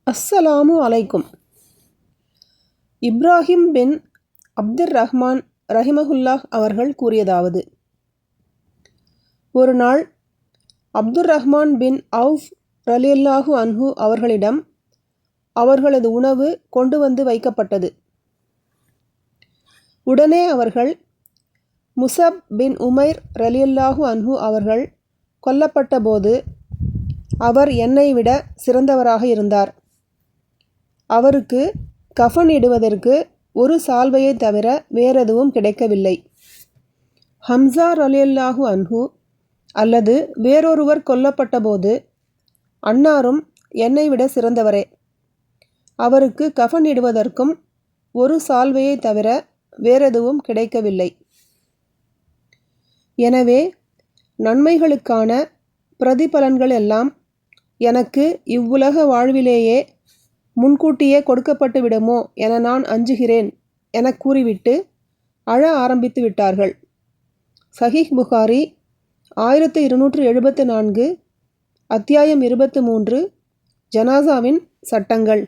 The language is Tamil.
அஸ்ஸலாமு அலைக்கும். இப்ராஹிம் பின் அப்துர் ரஹ்மான் ரஹிமஹுல்லாஹ் அவர்கள் கூறியதாவது: ஒரு நாள் அப்துர் ரஹ்மான் பின் அவுஃப் ரலியல்லாஹு அன்ஹு அவர்களிடம் அவர்களது உணவு கொண்டு வந்து வைக்கப்பட்டது. உடனே அவர்கள், முஸப் பின் உமைர் ரலியல்லாஹு அன்ஹு அவர்கள் கொல்லப்பட்ட போது அவர் என்னை விட சிறந்தவராக இருந்தார். அவருக்கு கஃன் இடுவதற்கு ஒரு சால்வையை தவிர வேறெதுவும் கிடைக்கவில்லை. ஹம்சா ரலியல்லாஹு அன்ஹு அல்லது வேறொருவர் கொல்லப்பட்ட போது அன்னாரும் என்னை விட சிறந்தவரே. அவருக்கு கஃன் இடுவதற்கும் ஒரு சால்வையை தவிர வேறெதுவும் கிடைக்கவில்லை. எனவே நன்மைகளுக்கான பிரதிபலன்கள் எல்லாம் எனக்கு இவ்வுலக வாழ்விலேயே முன்கூட்டியே கொடுக்கப்பட்டு விடுமோ என நான் அஞ்சுகிறேன் என கூறிவிட்டு அழ ஆரம்பித்து விட்டார்கள். சஹீஹ் புகாரி 1274, அத்தியாயம் 23, ஜனாசாவின் சட்டங்கள்.